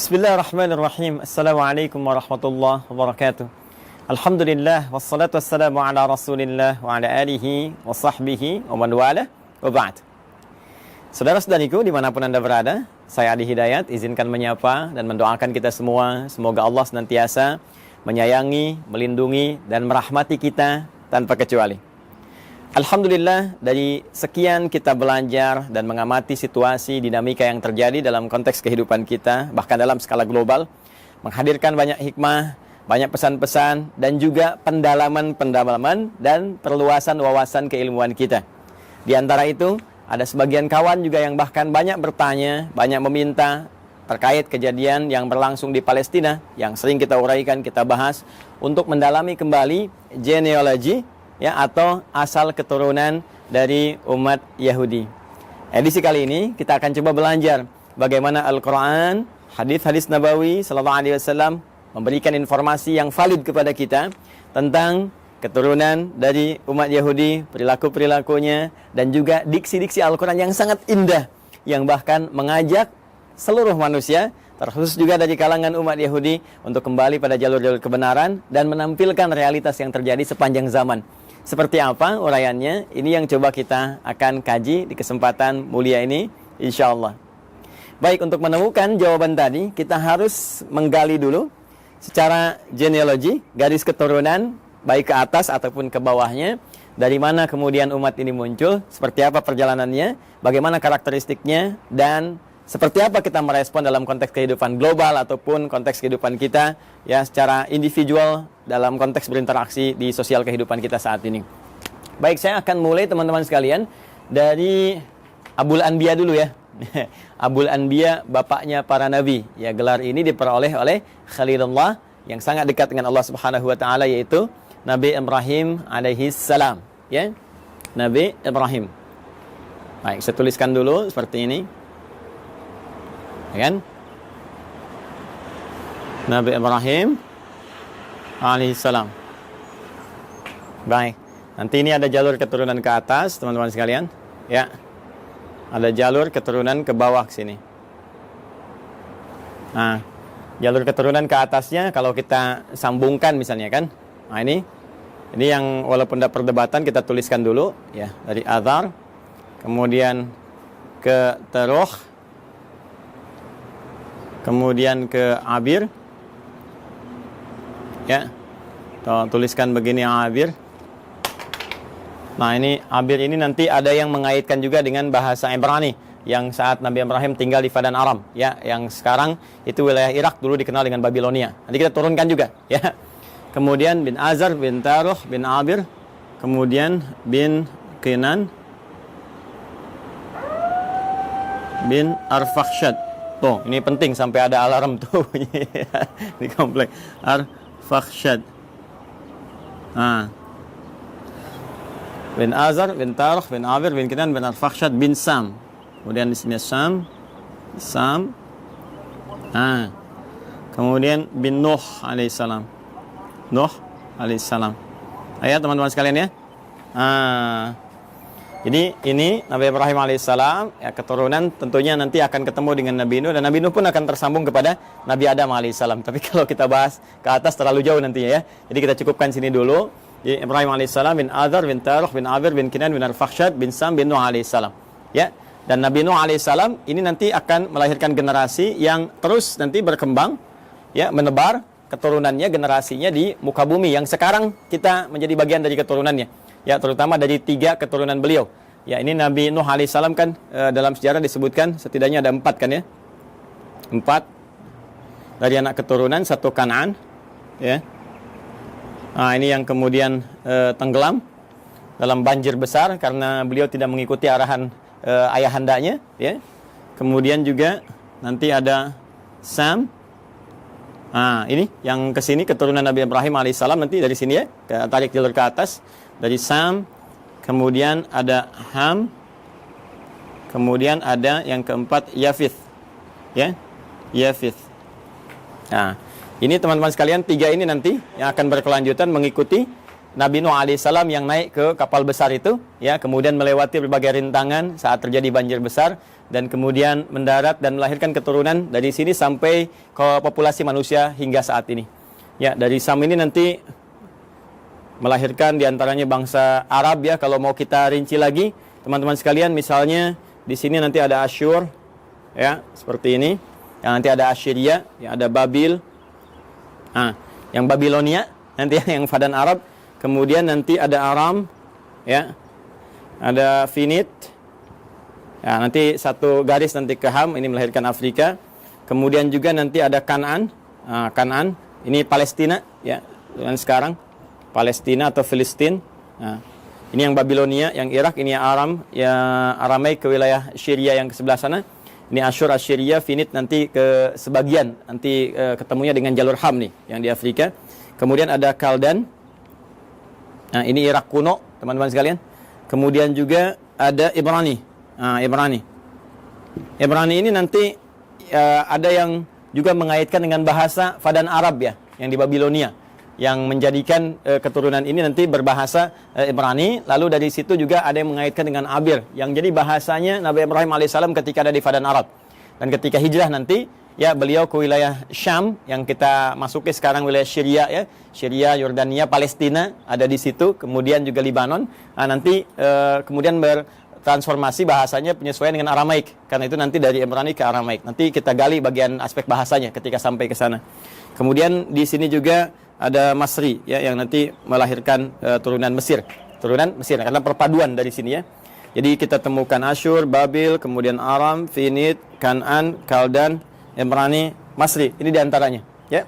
Bismillahirrahmanirrahim. Assalamualaikum warahmatullahi wabarakatuh. Alhamdulillah wassalatu wassalamu ala Rasulillah wa ala alihi wa sahbihi wa man wala wa ba'd. Saudara-saudariku dimanapun Anda berada, saya Adi Hidayat izinkan menyapa dan mendoakan kita semua. Semoga Allah senantiasa menyayangi, melindungi dan merahmati kita tanpa kecuali. Alhamdulillah, dari sekian kita belajar dan mengamati situasi dinamika yang terjadi dalam konteks kehidupan kita, bahkan dalam skala global, menghadirkan banyak hikmah, banyak pesan-pesan, dan juga pendalaman-pendalaman dan perluasan wawasan keilmuan kita. Di antara itu, ada sebagian kawan juga yang bahkan banyak bertanya, banyak meminta terkait kejadian yang berlangsung di Palestina, yang sering kita uraikan, kita bahas, untuk mendalami kembali genealogi, ya, atau asal keturunan dari umat Yahudi. Edisi kali ini kita akan coba belajar bagaimana Al-Quran, hadis-hadis Nabawi Sallallahu Alaihi Wasallam memberikan informasi yang valid kepada kita tentang keturunan dari umat Yahudi, perilaku-perilakunya, dan juga diksi-diksi Al-Quran yang sangat indah, yang bahkan mengajak seluruh manusia, terkhusus juga dari kalangan umat Yahudi, untuk kembali pada jalur-jalur kebenaran dan menampilkan realitas yang terjadi sepanjang zaman. Seperti apa uraiannya? Ini yang coba kita akan kaji di kesempatan mulia ini, insya Allah. Baik, untuk menemukan jawaban tadi, kita harus menggali dulu secara genealogi, garis keturunan, baik ke atas ataupun ke bawahnya. Dari mana kemudian umat ini muncul, seperti apa perjalanannya, bagaimana karakteristiknya, dan seperti apa kita merespon dalam konteks kehidupan global ataupun konteks kehidupan kita, ya, secara individual dalam konteks berinteraksi di sosial kehidupan kita saat ini. Baik, saya akan mulai teman-teman sekalian dari Abul Anbiya dulu ya. Abul Anbiya, bapaknya para nabi. Ya, gelar ini diperoleh oleh Khalilullah yang sangat dekat dengan Allah Subhanahu wa taala, yaitu Nabi Ibrahim alaihi salam, ya. Nabi Ibrahim. Baik, saya tuliskan dulu seperti ini. Ya kan? Nabi Ibrahim alaihissalam. Baik, nanti ini ada jalur keturunan ke atas, teman-teman sekalian. Ya, ada jalur keturunan ke bawah ke sini. Nah, jalur keturunan ke atasnya kalau kita sambungkan misalnya kan. Nah, ini yang walaupun ada perdebatan kita tuliskan dulu ya, dari Azar, kemudian ke Teruh, kemudian ke Abir, ya, tuliskan begini Abir. Nah, ini Abir ini nanti ada yang mengaitkan juga dengan bahasa Ibrani yang saat Nabi Ibrahim tinggal di Padan Aram, ya, yang sekarang itu wilayah Irak, dulu dikenal dengan Babilonia. Nanti kita turunkan juga, ya. Kemudian bin Azar, bin Taruh, bin Abir, kemudian bin Kenan, bin Arfakhshad. Tuh, ini penting sampai ada alarm tuh di komplek. Arfakhshad. Nah. Bin Azar, bin Taruh, bin Abir, bin Kenan, bin Arfakhshad, bin Sam. Kemudian di sini Sam. Nah. Kemudian bin Nuh alaihissalam. Nuh alaihissalam. Ayo teman-teman sekalian ya. Nah. Jadi ini Nabi Ibrahim alaihissalam, ya, keturunan tentunya nanti akan ketemu dengan Nabi Nuh, dan Nabi Nuh pun akan tersambung kepada Nabi Adam alaihissalam. Tapi kalau kita bahas ke atas terlalu jauh nantinya ya. Jadi kita cukupkan sini dulu. Jadi Ibrahim alaihissalam bin Azar, bin Taruh, bin Abir, bin Kenan, bin Arfakhshad, bin Sam, bin Nuh alaihissalam. Ya. Dan Nabi Nuh alaihissalam ini nanti akan melahirkan generasi yang terus nanti berkembang, ya, menebar keturunannya, generasinya di muka bumi yang sekarang kita menjadi bagian dari keturunannya. Ya, terutama dari 3 keturunan beliau. Ya, ini Nabi Nuh alaihissalam kan dalam sejarah disebutkan setidaknya ada 4 kan ya. 4 dari anak keturunan, 1 Kan'an, ya. Nah, ini yang kemudian tenggelam dalam banjir besar karena beliau tidak mengikuti arahan ayahandanya, ya. Kemudian juga nanti ada Sam. Nah, ini yang ke sini keturunan Nabi Ibrahim alaihissalam, nanti dari sini ya, tarik jalur ke atas. Dari Sam, kemudian ada Ham, kemudian ada yang keempat Yafith, ya, Yafith. Nah, ini teman-teman sekalian 3 ini nanti yang akan berkelanjutan mengikuti Nabi Nuh alaihissalam yang naik ke kapal besar itu, ya, kemudian melewati berbagai rintangan saat terjadi banjir besar, dan kemudian mendarat dan melahirkan keturunan dari sini sampai ke populasi manusia hingga saat ini. Ya, dari Sam ini nanti melahirkan diantaranya bangsa Arab ya. Kalau mau kita rinci lagi, teman-teman sekalian, misalnya di sini nanti ada Asyur, ya seperti ini. Yang nanti ada Assyria, yang ada Babil. Nah, yang Babilonia nanti yang Fadan Arab. Kemudian nanti ada Aram, ya, ada Finit. Ya, nanti satu garis nanti ke Ham, ini melahirkan Afrika. Kemudian juga nanti ada Kanaan. Nah, Kanaan, ini Palestina, ya, dengan sekarang Palestina atau Filistin. Nah, ini yang Babilonia, yang Irak, ini yang Aram, ya Aramaik ke wilayah Syria yang ke sebelah sana. Ini Asyur, Assyria, Finit nanti ke sebagian, nanti ketemunya dengan jalur Ham nih, yang di Afrika. Kemudian ada Kaldan. Nah, ini Irak kuno, teman-teman sekalian. Kemudian juga ada Ibrani. Nah, Ibrani ini nanti ada yang juga mengaitkan dengan bahasa Fadan Arab ya, yang di Babilonia, yang menjadikan keturunan ini nanti berbahasa Ibrani. Lalu dari situ juga ada yang mengaitkan dengan Abir, yang jadi bahasanya Nabi Ibrahim alaihissalam ketika ada di Fadan Arab. Dan ketika hijrah nanti, ya beliau ke wilayah Syam, yang kita masuki sekarang wilayah Syria ya, Syria, Yordania, Palestina ada di situ, kemudian juga Libanon. Nah, nanti kemudian transformasi bahasanya penyesuaian dengan Aramaik, karena itu nanti dari Ibrani ke Aramaik. Nanti kita gali bagian aspek bahasanya ketika sampai ke sana. Kemudian di sini juga ada Masri ya, yang nanti melahirkan turunan Mesir karena perpaduan dari sini ya. Jadi kita temukan Asyur, Babil, kemudian Aram, Finit, Kanaan, Kaldan, Ibrani, Masri. Ini diantaranya ya.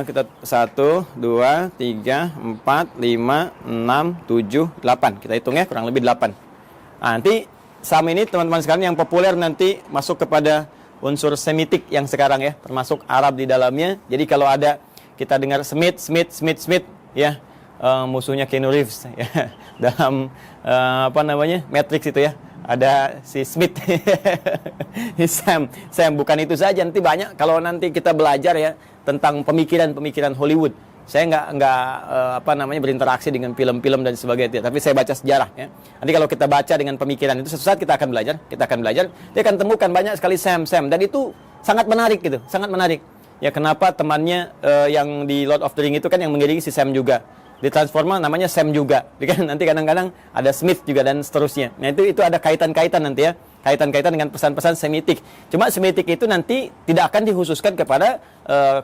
Kita 1, 2, 3, 4, 5, 6, 7, 8. Kita hitung ya, kurang lebih 8. Nah, nanti Sam ini teman-teman sekalian yang populer nanti masuk kepada unsur Semitik yang sekarang ya, termasuk Arab di dalamnya. Jadi kalau ada kita dengar Smith ya, musuhnya Keanu Reeves ya, dalam Matrix itu ya. Ada si Smith. Sam bukan itu saja, nanti banyak kalau nanti kita belajar ya tentang pemikiran Hollywood. Saya nggak berinteraksi dengan film-film dan sebagainya, tapi saya baca sejarah ya. Nanti kalau kita baca dengan pemikiran itu, suatu saat kita akan belajar, dia akan temukan banyak sekali Sam, dan itu sangat menarik gitu, sangat menarik. Ya kenapa temannya yang di Lord of the Ring itu kan yang mengiringi si Sam juga. Ditransforma namanya Sam juga. Nanti kadang-kadang ada Smith juga dan seterusnya. Nah, itu ada kaitan-kaitan nanti ya. Kaitan-kaitan dengan pesan-pesan Semitik. Cuma Semitik itu nanti tidak akan dikhususkan kepada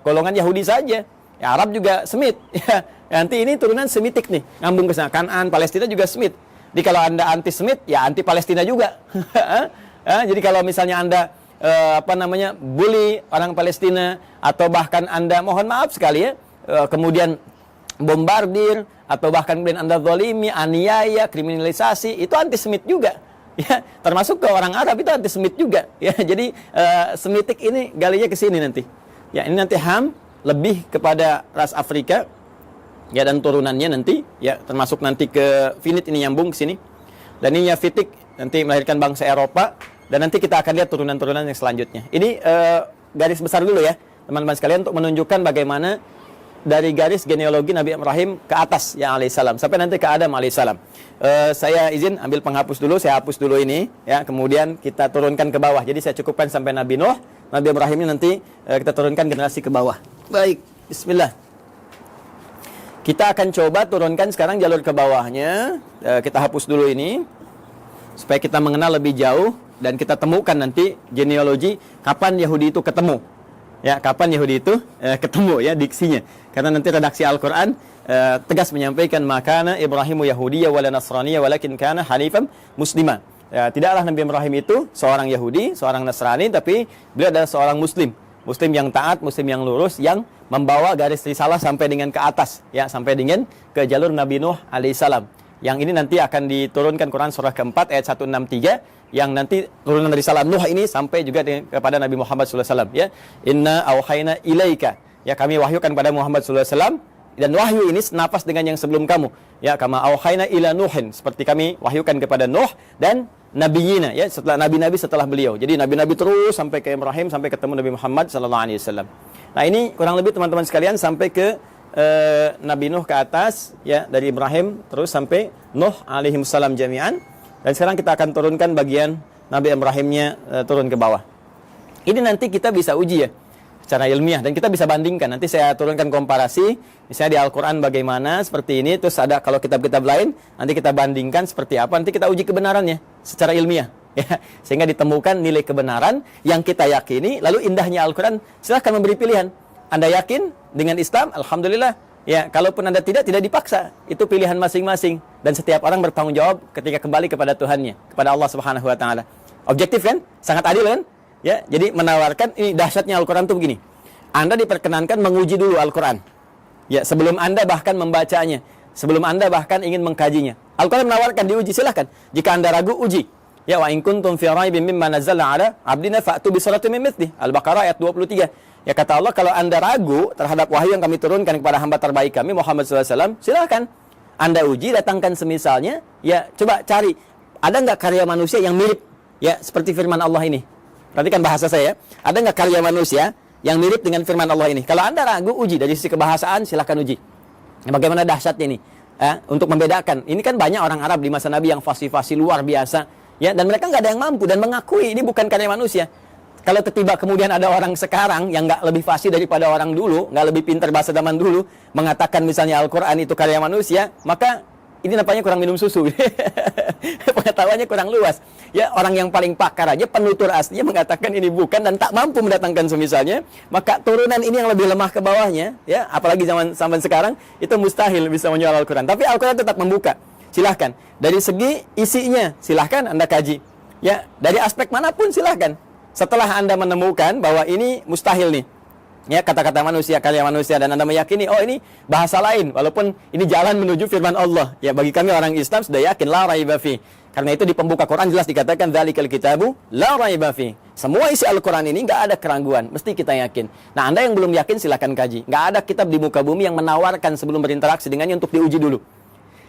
golongan Yahudi saja. Ya, Arab juga Semit. Ya, nanti ini turunan Semitik nih. Ngambung ke sana. Kanaan, Palestina juga Semit. Jadi kalau Anda anti-Semit, ya anti-Palestina juga. Jadi kalau misalnya Anda bully orang Palestina, atau bahkan Anda, mohon maaf sekali ya, kemudian bombardir, atau bahkan kemudian Anda zalimi, aniaya, kriminalisasi, itu antisemit juga. Ya, termasuk ke orang Arab itu antisemit juga. Ya, jadi Semitik ini galinya ke sini nanti. Ya, ini nanti Ham lebih kepada ras Afrika. Ya, dan turunannya nanti ya termasuk nanti ke Finit, ini nyambung ke sini. Dan ini Yafitik nanti melahirkan bangsa Eropa, dan nanti kita akan lihat turunan-turunan yang selanjutnya. Ini garis besar dulu ya, teman-teman sekalian, untuk menunjukkan bagaimana dari garis genealogi Nabi Ibrahim ke atas ya alaihissalam sampai nanti ke Adam alaihissalam. Saya izin ambil penghapus dulu, saya hapus dulu ini ya, kemudian kita turunkan ke bawah. Jadi saya cukupkan sampai Nabi Nuh, Nabi Ibrahim ini nanti kita turunkan generasi ke bawah. Baik, bismillah. Kita akan coba turunkan sekarang jalur ke bawahnya. Kita hapus dulu ini supaya kita mengenal lebih jauh dan kita temukan nanti genealogi kapan Yahudi itu ketemu. Ya, kapan Yahudi itu ketemu ya diksinya. Karena nanti redaksi Al-Quran tegas menyampaikan makana Ibrahimu Yahudiyya wala Nasraniyya walakin kana hanifan muslima. Ya, tidaklah Nabi Ibrahim itu seorang Yahudi, seorang Nasrani, tapi beliau adalah seorang Muslim. Muslim yang taat, Muslim yang lurus, yang membawa garis risalah sampai dengan ke atas, ya, sampai dengan ke jalur Nabi Nuh alaihissalam. Yang ini nanti akan diturunkan Quran surah keempat ayat 163, yang nanti turunan dari risalah Nuh ini sampai juga kepada Nabi Muhammad SAW ya. Inna auhayna ilaika, ya kami wahyukan pada Muhammad SAW, dan wahyu ini senapas dengan yang sebelum kamu ya, kama auhayna ila Nuhin, seperti kami wahyukan kepada Nuh dan nabiyina ya, setelah nabi-nabi setelah beliau. Jadi nabi-nabi terus sampai ke Ibrahim, sampai ketemu Nabi Muhammad SAW. Nah, ini kurang lebih teman-teman sekalian sampai ke Nabi Nuh ke atas ya, dari Ibrahim terus sampai Nuh alaihi salam jami'an. Dan sekarang kita akan turunkan bagian Nabi Ibrahimnya turun ke bawah. Ini nanti kita bisa uji ya secara ilmiah dan kita bisa bandingkan. Nanti saya turunkan komparasi, misalnya di Al-Quran bagaimana seperti ini, terus ada kalau kitab-kitab lain, nanti kita bandingkan seperti apa, nanti kita uji kebenarannya secara ilmiah ya, sehingga ditemukan nilai kebenaran yang kita yakini. Lalu indahnya Al-Quran, silahkan memberi pilihan. Anda yakin dengan Islam, alhamdulillah ya. Kalaupun Anda tidak dipaksa, itu pilihan masing-masing dan setiap orang bertanggung jawab ketika kembali kepada Tuhannya, kepada Allah Subhanahu wa taala. Objektif kan? Sangat adil kan? Ya, jadi menawarkan, ini dahsyatnya Al-Quran itu begini. Anda diperkenankan menguji dulu Al-Quran. Ya, sebelum Anda bahkan membacanya, sebelum Anda bahkan ingin mengkajinya. Al-Quran menawarkan diuji, silahkan. Jika Anda ragu, uji. Ya, wa in kuntum fi raibin mimma nazzalna ala abdina fa'tu bi suratin min mithlihi. Al-Baqarah ayat 23. Ya, kata Allah, kalau Anda ragu terhadap wahyu yang kami turunkan kepada hamba terbaik kami Muhammad SAW, silahkan Anda uji, datangkan semisalnya. Ya, coba cari, ada nggak karya manusia yang mirip ya seperti firman Allah ini? Perhatikan bahasa saya. Ada nggak karya manusia yang mirip dengan firman Allah ini? Kalau Anda ragu, uji. Dari sisi kebahasaan, silahkan uji. Bagaimana dahsyatnya ini? Untuk membedakan. Ini kan banyak orang Arab di masa Nabi yang fasih-fasih luar biasa. Ya, dan mereka nggak ada yang mampu dan mengakui ini bukan karya manusia. Kalau tiba kemudian ada orang sekarang yang nggak lebih fasih daripada orang dulu, nggak lebih pintar bahasa zaman dulu, mengatakan misalnya Al-Quran itu karya manusia, maka ini nampaknya kurang minum susu. Pengetahuannya kurang luas. Ya, orang yang paling pakar aja, penutur aslinya mengatakan ini bukan dan tak mampu mendatangkan semisalnya, maka turunan ini yang lebih lemah ke bawahnya, ya, apalagi zaman sekarang, itu mustahil bisa menjual Al-Quran. Tapi Al-Quran tetap membuka. Silahkan. Dari segi isinya, silahkan Anda kaji. Ya, dari aspek manapun silahkan. Setelah Anda menemukan bahwa ini mustahil nih, ya, kata-kata manusia, karya manusia, dan Anda meyakini, oh ini bahasa lain, walaupun ini jalan menuju firman Allah. Ya, bagi kami orang Islam sudah yakin, la raiba fi. Karena itu di pembuka Quran jelas dikatakan, dzalikal kitabu la raiba fi. Semua isi Al-Quran ini nggak ada keraguan, mesti kita yakin. Nah, Anda yang belum yakin silahkan kaji. Nggak ada kitab di muka bumi yang menawarkan sebelum berinteraksi dengannya untuk diuji dulu.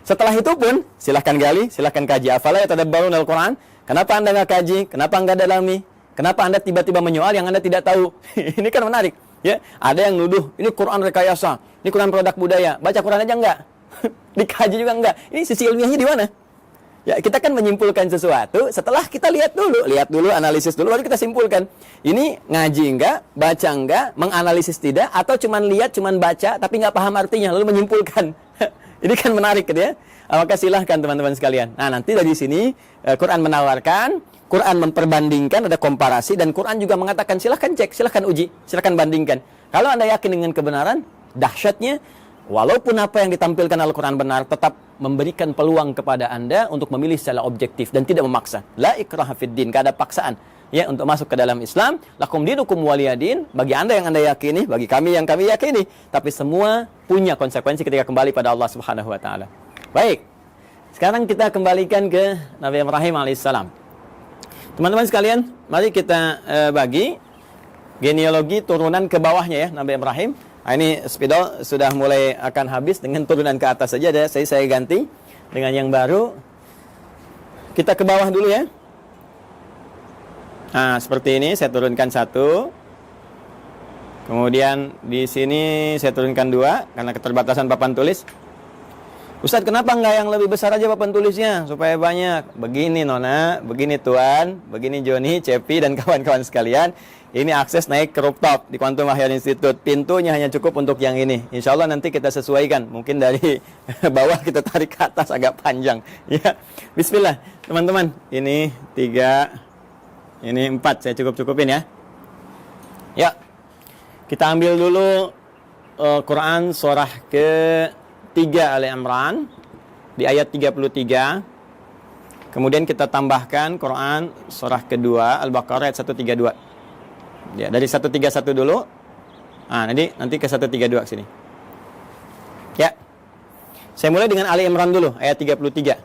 Setelah itu pun, silahkan gali, silahkan kaji. Afala yatadabbarun Al-Quran? Kenapa Anda nggak kaji? Kenapa nggak dalami? Kenapa Anda tiba-tiba menyoal yang Anda tidak tahu? Ini kan menarik. Ya, ada yang nuduh, ini Quran rekayasa, ini Quran produk budaya. Baca Quran aja enggak. Dikaji juga enggak. Ini sisi ilmiahnya di mana? Ya, kita kan menyimpulkan sesuatu setelah kita lihat dulu, analisis dulu, baru kita simpulkan. Ini ngaji enggak, baca enggak, menganalisis tidak, atau cuman lihat, cuman baca, tapi enggak paham artinya, lalu menyimpulkan. Ini kan menarik gitu ya. Maka silahkan teman-teman sekalian. Nah, nanti dari sini Quran menawarkan, Quran memperbandingkan, ada komparasi, dan Quran juga mengatakan silahkan cek, silahkan uji, silahkan bandingkan. Kalau Anda yakin dengan kebenaran, dahsyatnya, walaupun apa yang ditampilkan Al-Quran benar, tetap memberikan peluang kepada Anda untuk memilih secara objektif dan tidak memaksa. La ikraha fid din, tidak ada paksaan ya untuk masuk ke dalam Islam. Lakum dinukum waliyadin, bagi Anda yang Anda yakini, bagi kami yang kami yakini. Tapi semua punya konsekuensi ketika kembali pada Allah Subhanahu wa taala. Baik. Sekarang kita kembalikan ke Nabi Ibrahim alaihissalam. Teman-teman sekalian, mari kita bagi genealogi turunan ke bawahnya ya Nabi Ibrahim. Nah, ini spidol sudah mulai akan habis, dengan turunan ke atas saja ada. Saya ganti dengan yang baru. Kita ke bawah dulu ya. Nah, seperti ini saya turunkan satu. Kemudian di sini saya turunkan dua karena keterbatasan papan tulis. Ustadz, kenapa enggak yang lebih besar aja papan tulisnya supaya banyak? Begini Nona, begini Tuan, begini Joni, Cepi, dan kawan-kawan sekalian. Ini akses naik ke rooftop di Quantum Ahyar Institute. Pintunya hanya cukup untuk yang ini. Insya Allah nanti kita sesuaikan. Mungkin dari bawah kita tarik ke atas agak panjang. Ya, bismillah teman-teman. Ini 3, ini 4. Saya cukup-cukupin ya. Ya, kita ambil dulu Quran surah ke-3 Ali Imran di ayat 33. Kemudian kita tambahkan Quran surah kedua Al-Baqarah ayat 132. Ya, dari 131 dulu. Nah, nanti ke 132 sini. Ya. Saya mulai dengan Ali Imran dulu ayat 33.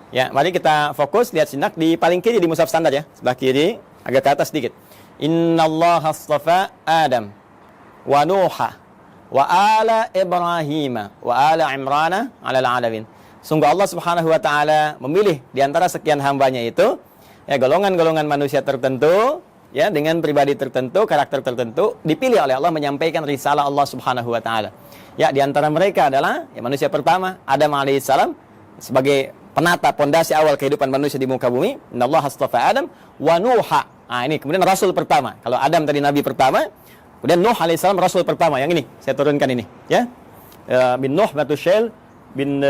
Ya, mari kita fokus lihat sinak di paling kiri di mushaf standar ya, sebelah kiri, agak ke atas sedikit. Innallaha astafa Adam wa Nuha wa ala Ibrahim wa ala Imrana 'alal 'alamin. Sungguh Allah Subhanahu wa taala memilih di antara sekian hambanya itu ya golongan-golongan manusia tertentu ya dengan pribadi tertentu, karakter tertentu, dipilih oleh Allah menyampaikan risalah Allah Subhanahu wa taala. Ya, di antara mereka adalah ya manusia pertama Adam alaihissalam sebagai penata pondasi awal kehidupan manusia di muka bumi. Innallaha astafa Adam wa Nuha. Nah, ini kemudian rasul pertama. Kalau Adam tadi nabi pertama, kemudian Nuh alaihissalam rasul pertama. Yang ini saya turunkan ini, ya. Bin Nuh Matusyail bin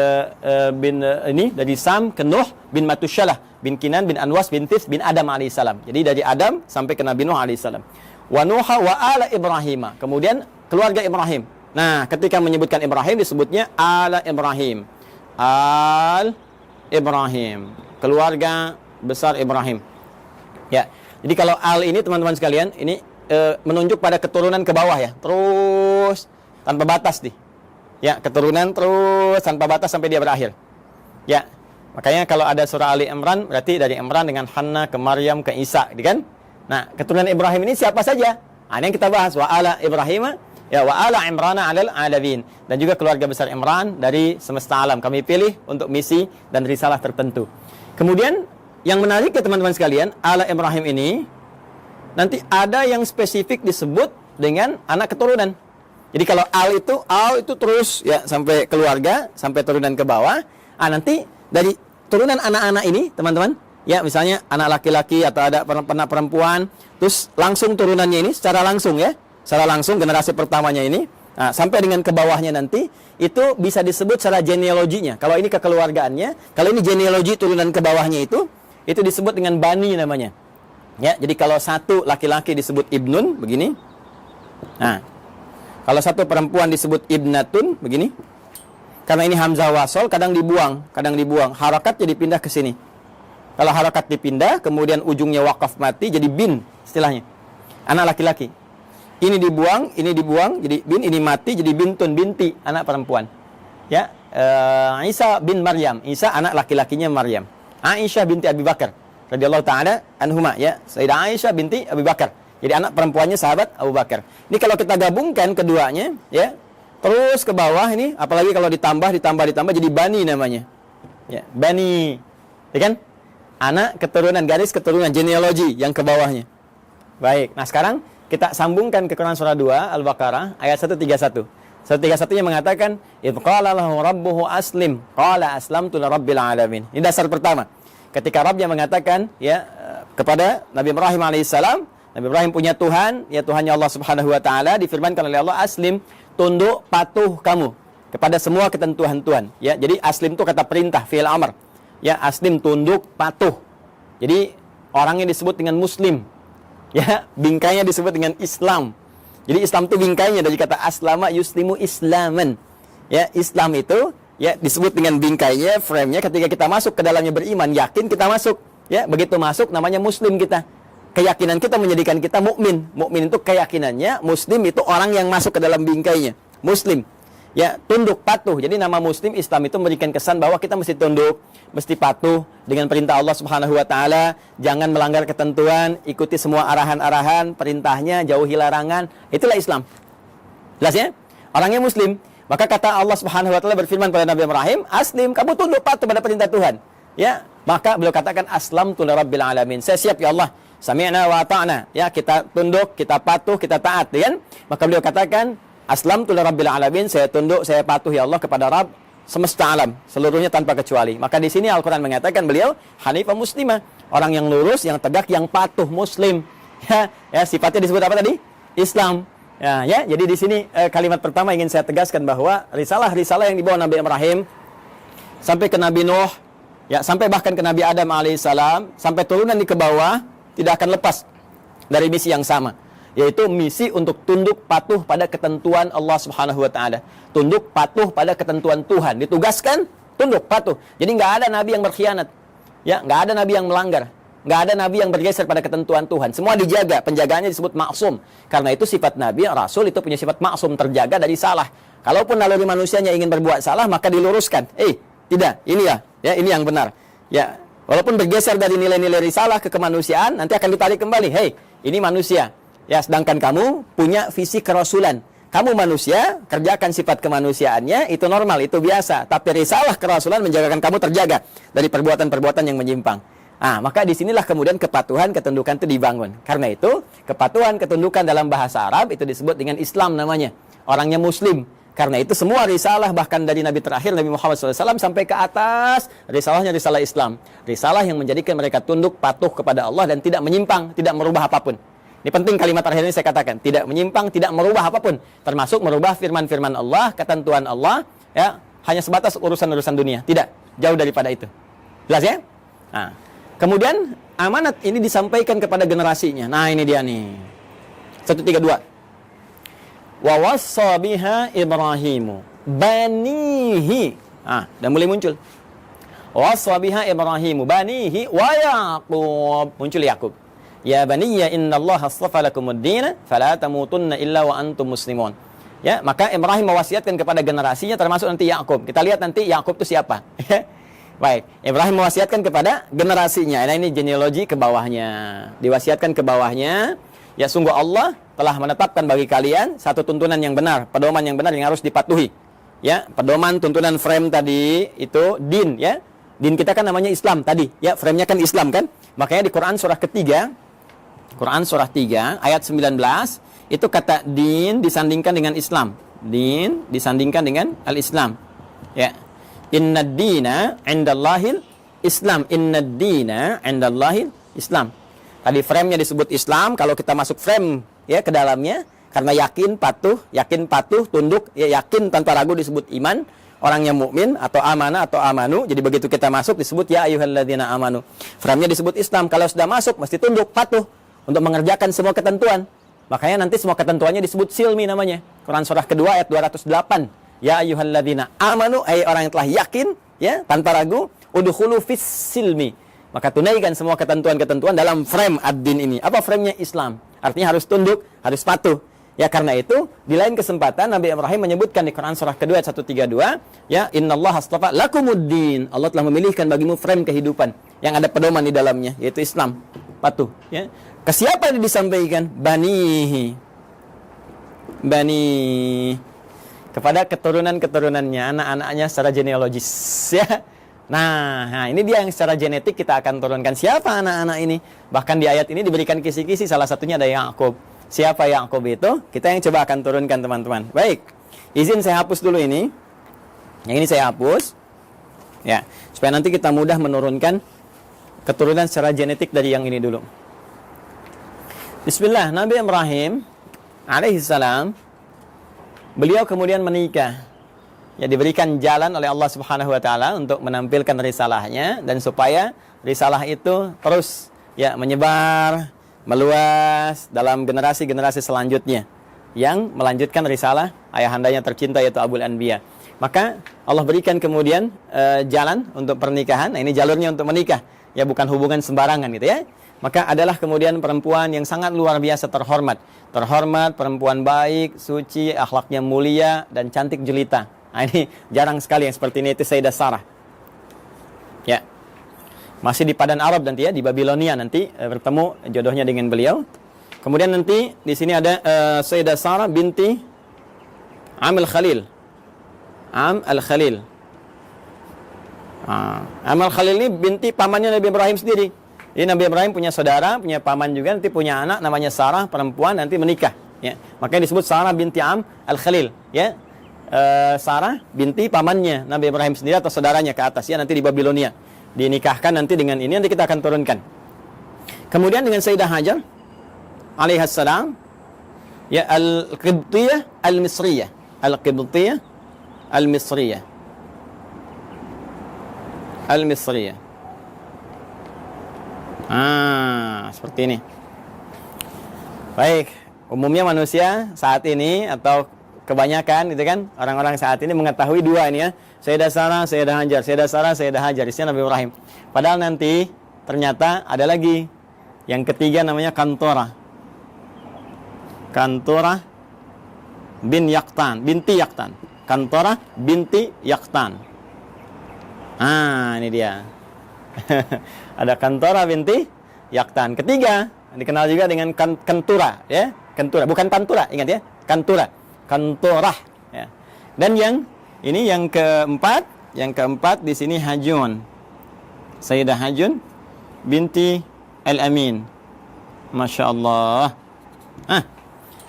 ini dari Sam ke Nuh bin Matusyalah bin Kinan bin Anwas bin Tis bin Adam alaihissalam. Jadi dari Adam sampai ke Nabi Nuh alaihissalam. Wa Nuha wa ala Ibrahim. Kemudian keluarga Ibrahim. Nah, ketika menyebutkan Ibrahim disebutnya ala Ibrahim. Al Ibrahim, keluarga besar Ibrahim. Ya. Jadi kalau al ini teman-teman sekalian, ini menunjuk pada keturunan ke bawah ya. Terus tanpa batas nih. Ya, keturunan terus tanpa batas sampai dia berakhir. Ya. Makanya kalau ada surah Ali Imran berarti dari Imran dengan Hanna ke Maryam ke Isa, gitu kan? Nah, keturunan Ibrahim ini siapa saja? Nah, ini yang kita bahas wa ala Ibrahim ya wa ala Imrana 'alal 'alamin, dan juga keluarga besar Imran dari semesta alam. Kami pilih untuk misi dan risalah tertentu. Kemudian yang menarik ya teman-teman sekalian, ala Ibrahim ini nanti ada yang spesifik disebut dengan anak keturunan. Jadi kalau al itu terus ya sampai keluarga, sampai turunan ke bawah. Ah, nanti dari turunan anak-anak ini, teman-teman, ya misalnya anak laki-laki atau ada anak perempuan, terus langsung turunannya ini secara langsung ya. Secara langsung generasi pertamanya ini, nah, sampai dengan ke bawahnya nanti, itu bisa disebut secara genealoginya. Kalau ini kekeluargaannya, kalau ini genealogi turunan ke bawahnya itu disebut dengan bani namanya. Ya, jadi kalau satu laki-laki disebut ibnun, begini. Nah, kalau satu perempuan disebut ibnatun, begini. Karena ini hamzah wasol, kadang dibuang. Harakat jadi pindah ke sini. Kalau harakat dipindah, kemudian ujungnya wakaf mati, jadi bin istilahnya. Anak laki-laki. Ini dibuang, jadi bin, ini mati, jadi bintun, binti, anak perempuan. Ya, Isa bin Maryam, Isa anak laki-lakinya Maryam. Aisyah binti Abi Bakar, radhiyallahu ta'ala anhuma, ya, Sayyidah Aisyah binti Abi Bakar. Jadi anak perempuannya sahabat Abu Bakar. Ini kalau kita gabungkan keduanya, ya, terus ke bawah ini, apalagi kalau ditambah, jadi bani namanya. Ya, bani, ya kan? Anak keturunan, garis keturunan, genealogi yang ke bawahnya. Baik, nah sekarang kita sambungkan ke Quran surah 2 Al-Baqarah ayat 131. 131-nya mengatakan idz qala lahu rabbuhu aslim qala aslamtu lirabbil alamin. Ini dasar pertama. Ketika Rabbnya mengatakan ya kepada Nabi Ibrahim alaihissalam, Nabi Ibrahim punya Tuhan, ya Tuhannya Allah Subhanahu wa taala, difirmankan oleh Allah aslim, tunduk patuh kamu kepada semua ketentuan Tuhan. Ya, jadi aslim itu kata perintah, fi'il amr. Ya, aslim tunduk patuh. Jadi orangnya disebut dengan muslim. Ya, bingkainya disebut dengan Islam. Jadi Islam itu bingkainya dari kata aslama yuslimu islaman. Ya, Islam itu ya disebut dengan bingkainya, frame-nya ketika kita masuk ke dalamnya beriman, yakin kita masuk. Ya, begitu masuk namanya muslim kita. Keyakinan kita menjadikan kita mukmin. Mukmin itu keyakinannya, muslim itu orang yang masuk ke dalam bingkainya. Muslim. Ya, tunduk patuh. Jadi nama muslim Islam itu memberikan kesan bahwa kita mesti tunduk, mesti patuh dengan perintah Allah Subhanahu wa taala, jangan melanggar ketentuan, ikuti semua arahan-arahan, perintahnya, jauhi larangan. Itulah Islam. Jelas ya? Orangnya muslim. Maka kata Allah Subhanahu wa taala berfirman pada Nabi Ibrahim, "Aslim, kamu tunduk patuh pada perintah Tuhan." Ya, maka beliau katakan aslamtu lirabbil alamin. Saya siap ya Allah. Sami'na wa ata'na. Ya, kita tunduk, kita patuh, kita taat, ya kan? Maka beliau katakan aslamtu lirabbil alamin, saya tunduk, saya patuh ya Allah kepada Rabb semesta alam, seluruhnya tanpa kecuali. Maka di sini Al-Qur'an mengatakan beliau hanifah muslimah, orang yang lurus, yang tegak, yang patuh, muslim. Ya, sifatnya disebut apa tadi? Islam. Ya, jadi di sini kalimat pertama ingin saya tegaskan bahwa risalah-risalah yang dibawa Nabi Ibrahim sampai ke Nabi Nuh, ya, sampai bahkan ke Nabi Adam alaihissalam, sampai turunan di ke bawah tidak akan lepas dari misi yang sama, yaitu misi untuk tunduk patuh pada ketentuan Allah Subhanahu wa taala. Tunduk patuh pada ketentuan Tuhan. Ditugaskan tunduk patuh. Jadi nggak ada nabi yang berkhianat. Ya, nggak ada nabi yang melanggar. Nggak ada nabi yang bergeser pada ketentuan Tuhan. Semua dijaga, penjagaannya disebut maksum. Karena itu sifat nabi, rasul itu punya sifat maksum, terjaga dari salah. Kalaupun naluri manusianya ingin berbuat salah, maka diluruskan. Tidak, ini ya, ini yang benar. Ya, walaupun bergeser dari nilai-nilai risalah ke kemanusiaan, nanti akan ditarik kembali. Ini manusia. Ya, sedangkan kamu punya visi kerasulan. Kamu manusia, kerjakan sifat kemanusiaannya, itu normal, itu biasa. Tapi risalah kerasulan menjagakan kamu terjaga dari perbuatan-perbuatan yang menyimpang. Maka disinilah kemudian kepatuhan, ketundukan itu dibangun. Karena itu, kepatuhan, ketundukan dalam bahasa Arab itu disebut dengan Islam namanya. Orangnya muslim. Karena itu semua risalah bahkan dari Nabi terakhir Nabi Muhammad SAW sampai ke atas, risalahnya risalah Islam. Risalah yang menjadikan mereka tunduk, patuh kepada Allah dan tidak menyimpang, tidak merubah apapun. Ini penting kalimat terakhir ini saya katakan, tidak menyimpang, tidak merubah apapun, termasuk merubah firman-firman Allah, ketentuan Allah, ya, hanya sebatas urusan-urusan dunia. Tidak, jauh daripada itu. Jelas ya? Nah, kemudian amanat ini disampaikan kepada generasinya. Nah, ini dia nih. 132. Wa wassa biha Ibrahimu banihi. Dan mulai muncul. Wassa biha Ibrahimu banihi wa Yaqub. Muncul Yaqub. Ya baniya innallaha astafa lakumuddin fala tamutunna illa wa antum muslimun. Ya, maka Ibrahim mewasiatkan kepada generasinya termasuk nanti Yaqub. Kita lihat nanti Yaqub itu siapa. Baik, Ibrahim mewasiatkan kepada generasinya. Nah, ini genealogi ke bawahnya. Diwasiatkan ke bawahnya. Ya, sungguh Allah telah menetapkan bagi kalian satu tuntunan yang benar, pedoman yang benar yang harus dipatuhi. Ya, pedoman tuntunan frame tadi itu din, ya. Din kita kan namanya Islam tadi, ya, frame-nya kan Islam kan. Makanya di Quran surah ketiga, Quran surah 3 ayat 19 itu kata din disandingkan dengan Islam. Din disandingkan dengan al-Islam. Ya. Innad dina 'indallahil Islam. Innad dina 'indallahil Islam. Tadi frame-nya disebut Islam, kalau kita masuk frame ya ke dalamnya karena yakin patuh, tunduk, ya, yakin tanpa ragu disebut iman, orang yang mukmin atau amanah atau amanu. Jadi begitu kita masuk disebut ya ayyuhalladzina amanu. Frame-nya disebut Islam. Kalau sudah masuk mesti tunduk, patuh untuk mengerjakan semua ketentuan. Makanya nanti semua ketentuannya disebut silmi namanya. Quran surah kedua ayat 208. Ya ayyuhalladzina amanu, ay orang yang telah yakin ya tanpa ragu, udkhulu fis silmi. Maka tunaikan semua ketentuan-ketentuan dalam frame ad-din ini. Apa frame-nya? Islam. Artinya harus tunduk, harus patuh. Ya, karena itu di lain kesempatan Nabi Ibrahim menyebutkan di Quran surah kedua ayat 132, ya innallaha astafa lakumuddin. Allah telah memilihkan bagimu frame kehidupan yang ada pedoman di dalamnya, yaitu Islam. Patuh, ya. Ke siapa ini disampaikan? Banihi. Bani. Kepada keturunan-keturunannya, anak-anaknya secara genealogis, ya. Nah, ini dia yang secara genetik kita akan turunkan. Siapa anak-anak ini? Bahkan di ayat ini diberikan kisi-kisi, salah satunya ada Yaqub. Siapa Yaqub itu? Kita yang coba akan turunkan, teman-teman. Baik, izin saya hapus dulu ini. Yang ini saya hapus, ya, supaya nanti kita mudah menurunkan keturunan secara genetik dari yang ini dulu. Bismillah, Nabi Ibrahim alaihissalam, beliau kemudian menikah. Ya, diberikan jalan oleh Allah Subhanahu wa taala untuk menampilkan risalahnya dan supaya risalah itu terus ya menyebar, meluas dalam generasi-generasi selanjutnya yang melanjutkan risalah ayahandanya tercinta yaitu Abul Anbiya. Maka Allah berikan kemudian jalan untuk pernikahan. Nah, ini jalurnya untuk menikah. Ya, bukan hubungan sembarangan gitu ya. Maka adalah kemudian perempuan yang sangat luar biasa terhormat. Terhormat, perempuan baik, suci, akhlaknya mulia dan cantik jelita. Nah, ini jarang sekali yang seperti ini, itu Sayyidah Sarah. Ya. Masih di Padan Arab nanti ya, di Babilonia nanti bertemu jodohnya dengan beliau. Kemudian nanti di sini ada Sayyidah Sarah binti Am al-Khalil. Am al-Khalil. Am al-Khalil ini binti pamannya Nabi Ibrahim sendiri. Jadi Nabi Ibrahim punya saudara, punya paman juga, nanti punya anak namanya Sarah, perempuan, nanti menikah. Ya. Makanya disebut Sarah binti Am al-Khalil. Ya. Sarah binti pamannya Nabi Ibrahim sendiri atau saudaranya ke atas ya, nanti di Babilonia dinikahkan nanti dengan ini, nanti kita akan turunkan. Kemudian dengan Sayyidah Hajar alaihassalam, ya, al-Qibtiyah al-Misriyah, al-Qibtiyah al-Misriyah, al-Misriyah. Seperti ini. Baik, umumnya manusia saat ini atau kebanyakan itu kan orang-orang saat ini mengetahui dua ini ya, Sayyidah Sarah, Sayyidah Hajar, Sayyidah Sarah, Sayyidah Hajar, isinya Nabi Ibrahim. Padahal nanti ternyata ada lagi yang ketiga namanya Kantorah. Kantorah binti Yaqtan. Kantorah binti Yaqtan. Ini dia. Ada Kantorah binti Yaqtan. Ketiga dikenal juga dengan Kentura ya, Kentura, bukan Pantura, ingat ya, Kantura. Kantorah ya. Dan yang ini yang keempat di sini Hajun. Sayyidah Hajun binti Al-Amin. Masya Allah.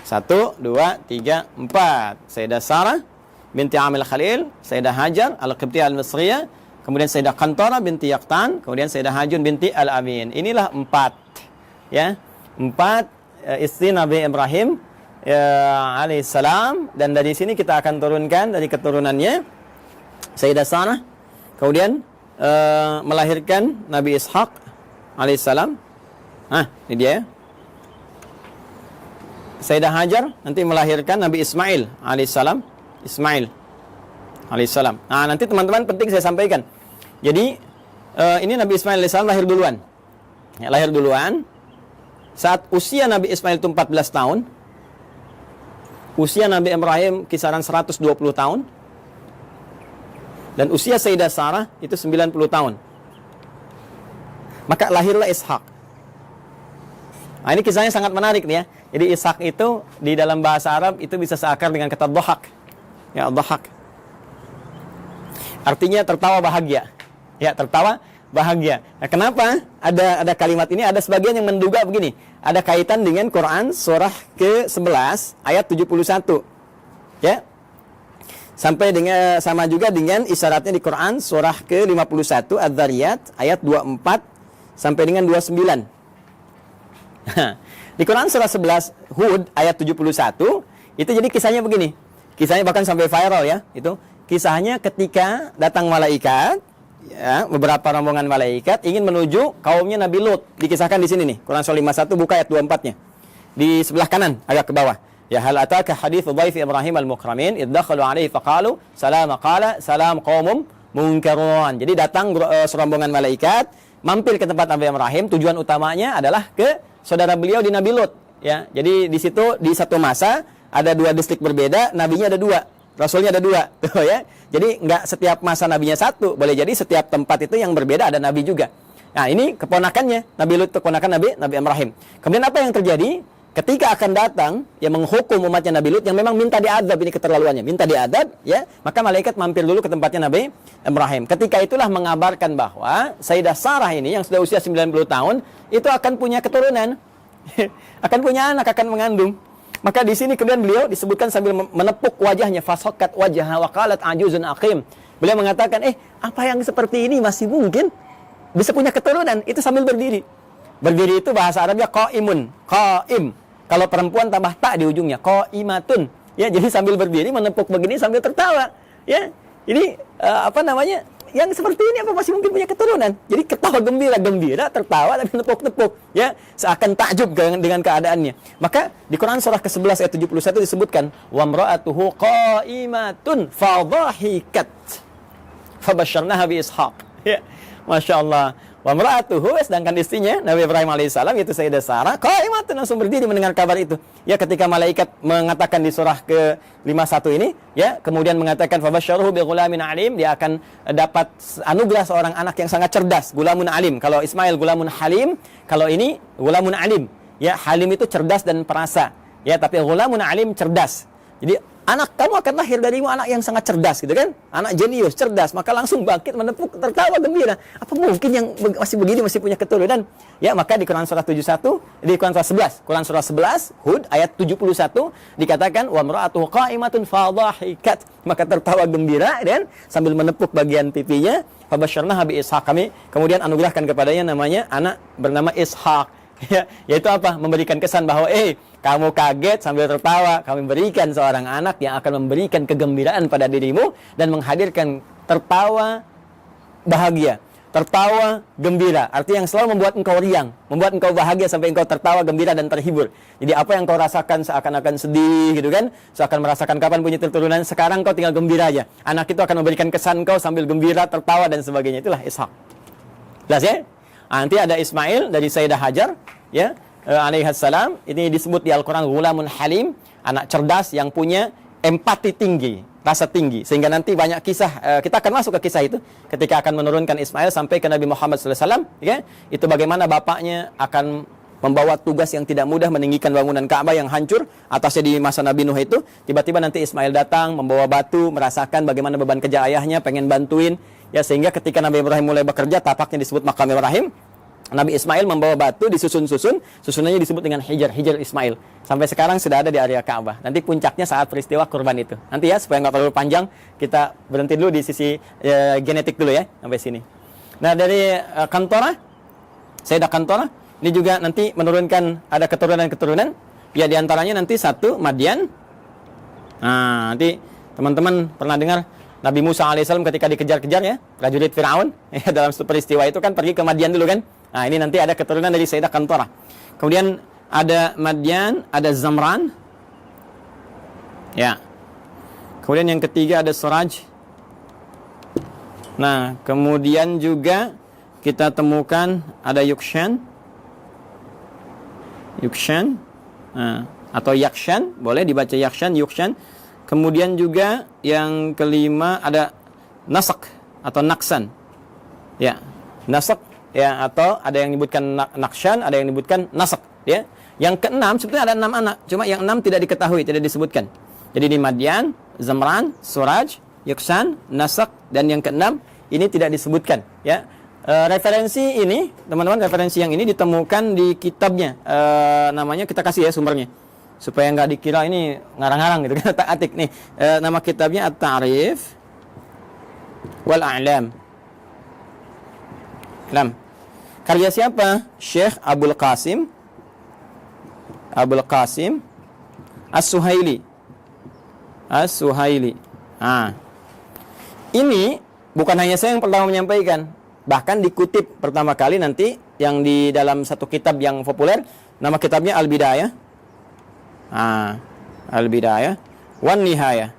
1, 2, 3, 4. Sayyidah Sarah binti Amil Khalil, Sayyidah Hajar Al-Qibtiyah Al-Misriyah, kemudian Sayyidah Qantara binti Yaqtan, kemudian Sayyidah Hajun binti Al-Amin. Inilah 4 ya. 4 istri Nabi Ibrahim alaihissalam, dan dari sini kita akan turunkan dari keturunannya Sayyidah Sarah, kemudian melahirkan Nabi Ishaq alaihissalam. Ini dia ya. Sayyidah Hajar nanti melahirkan Nabi Ismail alaihissalam. Ismail alaihissalam. Nanti teman-teman penting saya sampaikan. Jadi ini Nabi Ismail alaihissalam lahir duluan. Ya, lahir duluan. Saat usia Nabi Ismail itu 14 tahun, usia Nabi Ibrahim kisaran 120 tahun, dan usia Sayyidah Sarah itu 90 tahun. Maka lahirlah Ishak. Ini kisahnya sangat menarik nih ya. Jadi Ishak itu di dalam bahasa Arab itu bisa seakar dengan kata dhahak. Ya, dhahak. Artinya tertawa bahagia. Ya, tertawa bahagia. Nah, kenapa ada kalimat ini? Ada sebagian yang menduga begini. Ada kaitan dengan Quran surah ke-11 ayat 71. Ya. Sampai dengan sama juga dengan isyaratnya di Quran surah ke-51 Adz-Dzariyat ayat 24 sampai dengan 29. Di Quran surah 11 Hud ayat 71 itu jadi kisahnya begini. Kisahnya bahkan sampai viral ya. Itu kisahnya ketika datang malaikat, ya, beberapa rombongan malaikat ingin menuju kaumnya Nabi Lut. Dikisahkan di sini nih. Quran surah 51 buka ayat 24-nya. Di sebelah kanan agak ke bawah. Ya, hal ataka haditsu dhaifi Ibrahim al-mukramin idh dakhalu alaihi faqalu salama qala salam qaumum munkarun. Jadi datang serombongan malaikat mampir ke tempat Nabi Ibrahim. Tujuan utamanya adalah ke saudara beliau di Nabi Lut. Ya, jadi di situ di satu masa ada 2 distrik berbeda, nabinya ada 2, rasulnya ada 2, tuh ya. Jadi nggak setiap masa nabinya 1, boleh jadi setiap tempat itu yang berbeda ada nabi juga. Nah, ini keponakannya, Nabi Lut keponakan Nabi Ibrahim. Kemudian apa yang terjadi? Ketika akan datang yang menghukum umatnya Nabi Lut yang memang minta diadab, ini keterlaluannya, minta diadab, ya, maka malaikat mampir dulu ke tempatnya Nabi Ibrahim. Ketika itulah mengabarkan bahwa Sayyidah Sarah ini yang sudah usia 90 tahun itu akan punya keturunan, akan punya anak, akan mengandung. Maka di sini kemudian beliau disebutkan sambil menepuk wajahnya, fasaqat wajhaha wa qalat ajuzun aqim. Beliau mengatakan, apa yang seperti ini masih mungkin bisa punya keturunan? Itu sambil berdiri. Berdiri itu bahasa Arabnya qaimun, qaim. Kalau perempuan tambah tak di ujungnya, qaimatun. Ya, jadi sambil berdiri menepuk begini sambil tertawa. Ya. Ini yang seperti ini apa masih mungkin punya keturunan? Jadi ketawa gembira, tertawa tapi nepuk-nepuk, ya, seakan takjub dengan keadaannya. Maka di Quran surah ke-11 ayat 71 disebutkan, wa imra'atuhu qa'imatun fadhahikat fabasyarnaha bi Ishaq. Ya, Masya Allah. Wa imra'atuhu, sedangkan istrinya Nabi Ibrahim alaihissalam yaitu Sayyidah Sarah qa'imatun, langsung berdiri mendengar kabar itu. Ya, ketika malaikat mengatakan di surah ke-51 ini, ya, kemudian mengatakan fabasyyaruhu bi ghulamin alim, dia akan dapat anugerah seorang anak yang sangat cerdas, gulamun alim. Kalau Ismail gulamun halim, kalau ini gulamun alim. Ya, halim itu cerdas dan perasa. Ya, tapi gulamun alim cerdas. Jadi anak kamu akan lahir darimu anak yang sangat cerdas, gitu kan? Anak jenius, cerdas. Maka langsung bangkit, menepuk, tertawa gembira. Apa mungkin yang masih begini masih punya keturunan? Ya, maka di Quran surah 71, di Quran surah 11, Hud ayat 71 dikatakan wa imra'atuhu qa'imatun fadhahikat. Maka tertawa gembira dan sambil menepuk bagian pipinya, fabasyarnaha bi Ishaq. Kami kemudian anugerahkan kepadanya namanya anak bernama Ishaq. Ya, yaitu apa? Memberikan kesan bahwa kamu kaget sambil tertawa, kami berikan seorang anak yang akan memberikan kegembiraan pada dirimu dan menghadirkan tertawa bahagia, tertawa gembira. Artinya yang selalu membuat engkau riang, membuat engkau bahagia sampai engkau tertawa gembira dan terhibur. Jadi apa yang kau rasakan seakan-akan sedih gitu kan, seakan merasakan kapan punya keturunan, sekarang kau tinggal gembira aja. Anak itu akan memberikan kesan kau sambil gembira, tertawa dan sebagainya. Itulah Ishak. Jelas ya? Nanti ada Ismail dari Sayyidah Hajar, ya, alaihissalam. Ini disebut di Al-Quran gulamun halim, anak cerdas yang punya empati tinggi, rasa tinggi. Sehingga nanti banyak kisah, kita akan masuk ke kisah itu ketika akan menurunkan Ismail sampai ke Nabi Muhammad SAW, ya. Itu bagaimana bapaknya akan membawa tugas yang tidak mudah meninggikan bangunan Ka'bah yang hancur atasnya di masa Nabi Nuh itu. Tiba-tiba nanti Ismail datang membawa batu, merasakan bagaimana beban kerja ayahnya, pengen bantuin. Ya, sehingga ketika Nabi Ibrahim mulai bekerja, tapaknya disebut makam Ibrahim. Nabi Ismail membawa batu disusun-susun, susunannya disebut dengan Hijr Ismail. Sampai sekarang sudah ada di area Ka'bah. Nanti puncaknya saat peristiwa kurban itu. Nanti ya, supaya nggak terlalu panjang, kita berhenti dulu di sisi genetik dulu ya, sampai sini. Nah, dari Kantorah, Sayyidah Kantorah, ini juga nanti menurunkan ada keturunan-keturunan. Ya, diantaranya nanti satu, Madian. Nah, nanti teman-teman pernah dengar Nabi Musa alaihissalam ketika dikejar-kejar ya, prajurit Fir'aun, ya, dalam peristiwa itu kan pergi ke Madian dulu kan. Nah, ini nanti ada keturunan dari Sayyidah Kantorah. Kemudian ada Madian, ada Zamran. Ya. Kemudian yang ketiga ada Suraj. Nah, kemudian juga kita temukan ada Yukshan. Nah, atau Yakshan, boleh dibaca Yakshan, Yukshan. Kemudian juga yang kelima ada Nasak atau Naksan. Ya, Nasak ya, atau ada yang menyebutkan Nakshan, ada yang menyebutkan Nasak ya. Yang keenam sebetulnya ada 6 anak, cuma yang 6 tidak diketahui, tidak disebutkan. Jadi di Madian, Zamran, Suraj, Yukshan, Nasak, dan yang keenam ini tidak disebutkan ya. Referensi ini, teman-teman, referensi yang ini ditemukan di kitabnya. Namanya kita kasih ya sumbernya, supaya nggak dikira ini ngarang-ngarang gitu kan. Tak-atik nih. Nama kitabnya At-Ta'rif wal A'lam. Karya siapa? Syekh Abul Qasim As-Suhaili. Nah, ini bukan hanya saya yang pertama menyampaikan, bahkan dikutip pertama kali nanti yang di dalam satu kitab yang populer, nama kitabnya Al-Bidayah. Al-Bidayah wan Nihayah.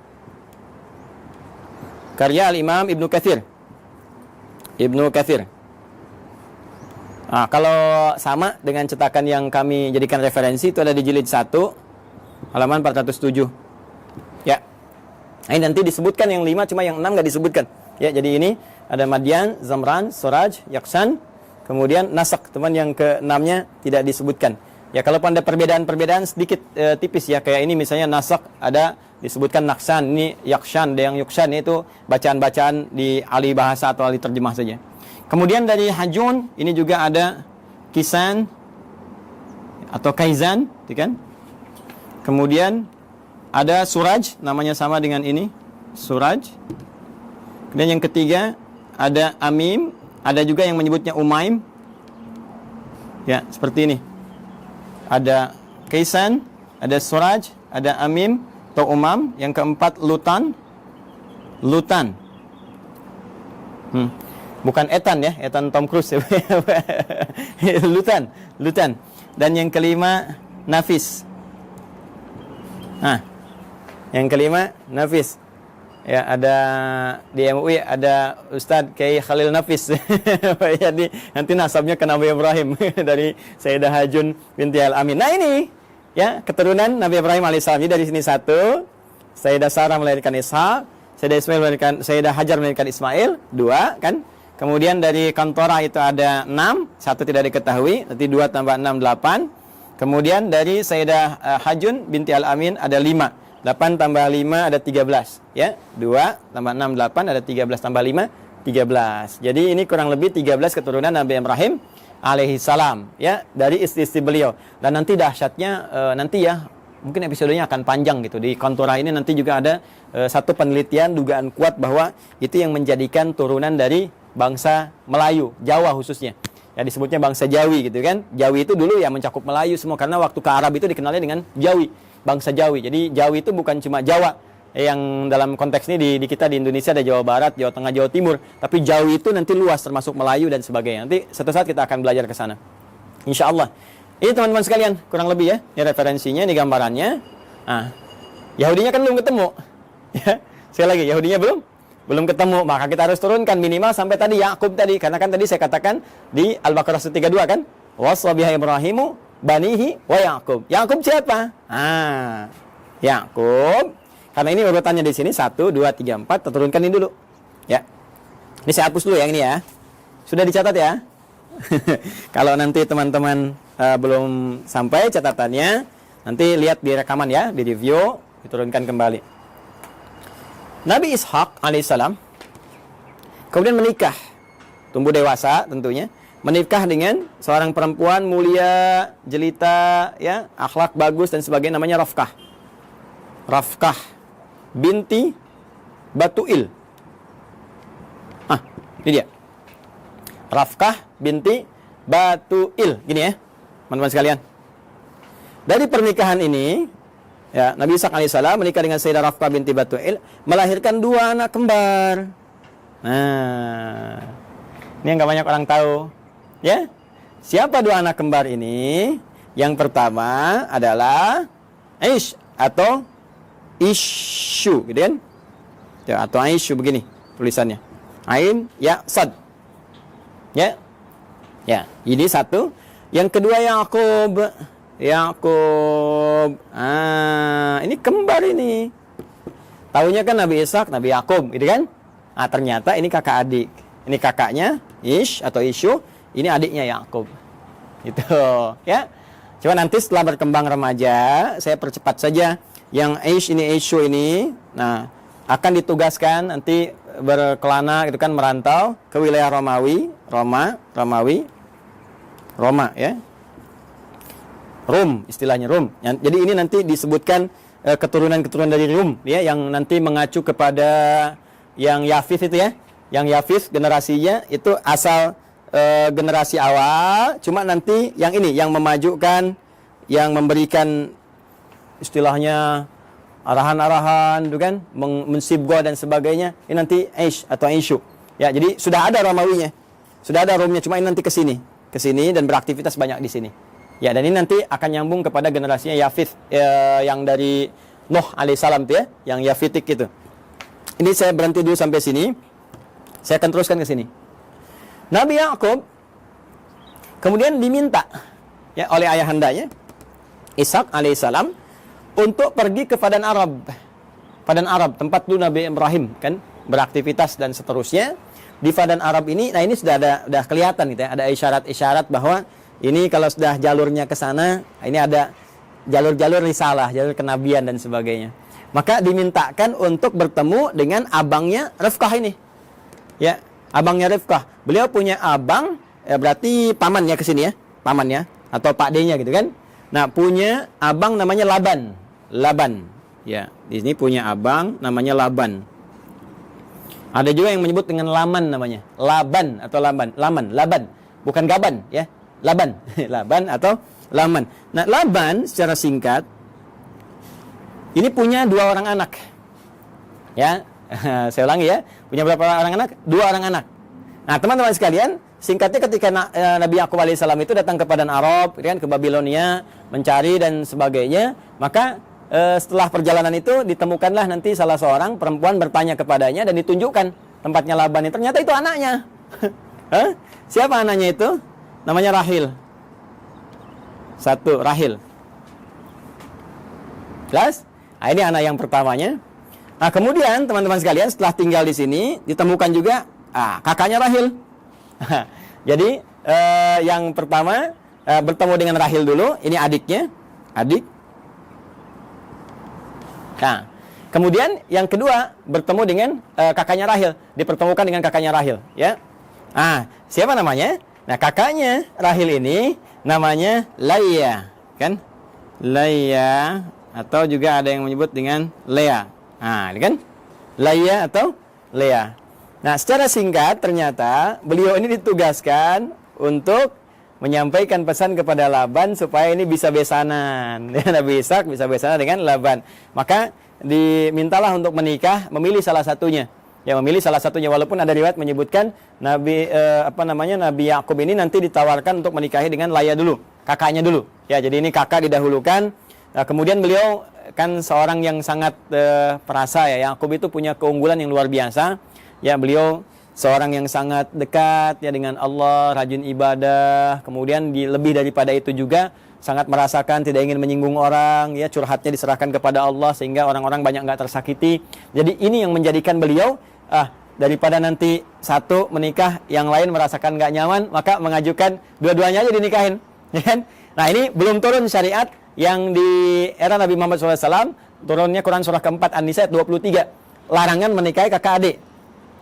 Karya Al-Imam Ibnu Katsir. Kalau sama dengan cetakan yang kami jadikan referensi itu ada di jilid 1 halaman 407. Ya. Ini nanti disebutkan yang 5, cuma yang 6 nggak disebutkan. Ya, jadi ini ada Madian, Zamran, Suraj, Yaksan, kemudian Nasak, teman yang ke-6-nya tidak disebutkan. Ya, kalau ada perbedaan sedikit tipis ya, kayak ini misalnya Nasak ada disebutkan Naksan, ini Yakshan, ada yang Yukshan, itu bacaan-bacaan di ahli bahasa atau ahli terjemah saja. Kemudian dari Hajun ini juga ada Kisan atau Kaizan, kan? Kemudian ada Suraj, namanya sama dengan ini, Suraj. Kemudian yang ketiga ada Amim, ada juga yang menyebutnya Umaim. Ya, seperti ini. Ada Kaisan, ada Suraj, ada Amim atau Umam. Yang keempat Lutan. Bukan Ethan ya, Ethan Tom Cruise. Lutan. Dan yang kelima Nafis. Yang kelima Nafis. Ya, ada di MUI ada Ustadz Kiai Khalil Nafis. Jadi nanti nasabnya ke Nabi Ibrahim dari Sayyidah Hajun binti Al-Amin. Nah, ini ya keturunan Nabi Ibrahim alaihissalam. Jadi dari sini 1, Sayyidah Sarah melahirkan Ishak, Sayyidah Hajar melahirkan Ismail, 2 kan? Kemudian dari Kantorah itu ada 6, 1 tidak diketahui, nanti 2 tambah 6, 8. Kemudian dari Sayyidah Hajun binti Al-Amin ada 5. 8 tambah 5 ada 13. Ya, 2 tambah 6, 8, ada 13 tambah 5, 13. Jadi ini kurang lebih 13 keturunan Nabi Ibrahim alaihi salam. Ya, dari istri-istri beliau. Dan nanti dahsyatnya, nanti ya, mungkin episodenya akan panjang gitu. Di Kantorah ini nanti juga ada satu penelitian, dugaan kuat bahwa itu yang menjadikan turunan dari bangsa Melayu, Jawa khususnya. Ya, disebutnya bangsa Jawi gitu kan. Jawi itu dulu ya mencakup Melayu semua, karena waktu ke Arab itu dikenalnya dengan Jawi, bangsa Jawi. Jadi Jawi itu bukan cuma Jawa. Yang dalam konteks ini di kita di Indonesia ada Jawa Barat, Jawa Tengah, Jawa Timur. Tapi Jawi itu nanti luas termasuk Melayu dan sebagainya. Nanti suatu saat kita akan belajar ke sana. Insya Allah. Ini teman-teman sekalian, kurang lebih ya. Ini referensinya, ini gambarannya. Nah, Yahudinya kan belum ketemu. Ya, sekali lagi, Yahudinya belum ketemu, maka kita harus turunkan minimal sampai tadi Yakub tadi, karena kan tadi saya katakan di Al-Baqarah 132 kan, waswabiha Ibrahimu banihi wa Yakub. Yakub siapa? Yakub. Karena ini urutannya di sini 1 2 3 4, kita turunkan ini dulu. Ya. Ini saya hapus dulu yang ini ya. Sudah dicatat ya? Kalau nanti teman-teman belum sampai catatannya, nanti lihat di rekaman ya, di review, diturunkan kembali. Nabi Ishak alaihissalam kemudian menikah, tumbuh dewasa tentunya, menikah dengan seorang perempuan mulia, jelita, ya, akhlak bagus dan sebagainya, namanya Rafkah. Rafkah binti Batuil. Ini dia. Rafkah binti Batuil. Gini ya, teman-teman sekalian. Dari pernikahan ini, ya, Nabi Ishaq alaihissalam menikah dengan Sayyidah Rafkah binti Batuil, melahirkan 2 anak kembar. Nah, ini yang gak banyak orang tahu. Ya, siapa 2 anak kembar ini? Yang pertama adalah Aish atau Isyu, gitu kan? Ya, atau Aisyu begini tulisannya. Ain, ya, sad. Ya. Ya, ini satu. Yang kedua Yakub. Yakub. Ini kembar ini. Taunya kan Nabi Ishaq, Nabi Yakub, gitu kan? Ternyata ini kakak adik. Ini kakaknya Ish atau Isyu, ini adiknya Yakub. Gitu, ya. Coba nanti setelah berkembang remaja, saya percepat saja. Yang Ish ini, Isyu ini, nah, akan ditugaskan nanti berkelana gitu kan, merantau ke wilayah Romawi, Roma, ya. Rum, istilahnya Rum. Jadi ini nanti disebutkan keturunan-keturunan dari Rum, ya, yang nanti mengacu kepada yang Yafis itu, ya. Yang Yafis generasinya itu asal generasi awal, cuma nanti yang ini yang memajukan, yang memberikan istilahnya arahan-arahan, gitu kan, mensibgo dan sebagainya. Ini nanti Aish atau Aisyu. Ya, jadi sudah ada Romawinya. Sudah ada Rumnya, cuma ini nanti ke sini dan beraktivitas banyak di sini. Ya, dan ini nanti akan nyambung kepada generasinya Yafith, yang dari Nuh alaihissalam tuh, ya, yang Yafitik itu. Ini saya berhenti dulu sampai sini. Saya akan teruskan ke sini. Nabi Yakub kemudian diminta, ya, oleh ayahandanya Ishaq alaihissalam untuk pergi ke Padan Arab. Padan Arab, tempat dulu Nabi Ibrahim kan beraktivitas dan seterusnya. Di Padan Arab ini, nah ini sudah kelihatan gitu, ya, ada isyarat-isyarat bahwa ini kalau sudah jalurnya ke sana, ini ada jalur-jalur risalah, jalur kenabian dan sebagainya. Maka dimintakan untuk bertemu dengan abangnya Rifqah ini. Ya, abangnya Rifqah. Beliau punya abang, ya berarti pamannya ke sini, ya. Pamannya atau Pak D-nya gitu kan. Nah, punya abang namanya Laban. Ya, di sini punya abang namanya Laban. Ada juga yang menyebut dengan Laman namanya. Laban atau Laban. Bukan Gaban, ya. Laban. Laban atau Laman. Nah, Laban secara singkat ini punya 2 orang anak. Ya, saya ulangi, ya. Punya berapa orang anak? 2 orang anak. Nah, teman-teman sekalian, singkatnya ketika Nabi Yakub alaihissalam itu datang ke Padan Arab, kan, ke Babilonia, mencari dan sebagainya, maka setelah perjalanan itu ditemukanlah nanti salah seorang perempuan bertanya kepadanya dan ditunjukkan tempatnya Laban ini. Ternyata itu anaknya. Siapa anaknya itu? Namanya Rahil. Satu, Rahil. Jelas? Nah, ini anak yang pertamanya. Nah, kemudian teman-teman sekalian, setelah tinggal di sini ditemukan juga kakaknya Rahil. Jadi yang pertama bertemu dengan Rahil dulu. Ini adiknya, adik. Nah, kemudian yang kedua bertemu dengan kakaknya Rahil, dipertemukan dengan kakaknya Rahil, ya. Siapa namanya? Nah, kakaknya Rahil ini namanya Laya, kan? Laya, atau juga ada yang menyebut dengan Lea. Ini kan? Laya atau Lea. Nah, secara singkat ternyata beliau ini ditugaskan untuk menyampaikan pesan kepada Laban supaya ini bisa besanan. Nabi Ishaq bisa besanan dengan Laban. Maka dimintalah untuk menikah, memilih salah satunya. Ya, memilih salah satunya, walaupun ada riwayat menyebutkan Nabi Yakub ini nanti ditawarkan untuk menikahi dengan Laya dulu, kakaknya dulu. Ya, jadi ini kakak didahulukan. Nah, kemudian beliau kan seorang yang sangat perasa, ya. Yakub itu punya keunggulan yang luar biasa. Ya, beliau seorang yang sangat dekat, ya, dengan Allah, rajin ibadah. Kemudian lebih daripada itu juga sangat merasakan tidak ingin menyinggung orang, ya, curhatnya diserahkan kepada Allah sehingga orang-orang banyak nggak tersakiti. Jadi ini yang menjadikan beliau daripada nanti satu menikah, yang lain merasakan nggak nyaman, maka mengajukan dua-duanya aja dinikahin, ya kan? Nah, ini belum turun syariat yang di era Nabi Muhammad SAW, turunnya Quran surah keempat An-Nisa ayat 23, larangan menikahi kakak adik.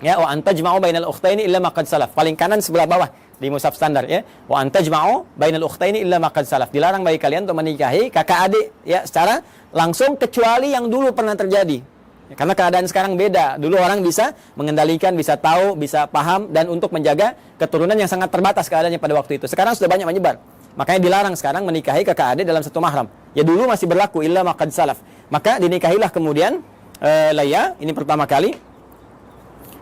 Ya, wa antajma'u bainal ukhtaini illa ma qad salaf. Paling kanan sebelah bawah. di mushaf standar ya. Wa antajma'u bainal ukhtaini illa ma qad salaf. Dilarang bagi kalian untuk menikahi kakak adik ya secara langsung kecuali yang dulu pernah terjadi. Ya, karena keadaan sekarang beda. Dulu orang bisa mengendalikan, bisa tahu, bisa paham dan untuk menjaga keturunan yang sangat terbatas keadaannya pada waktu itu. Sekarang sudah banyak menyebar. Makanya dilarang sekarang menikahi kakak adik dalam satu mahram. Ya dulu masih berlaku illa ma qad salaf. Maka dinikahilah kemudian Laya, ini pertama kali.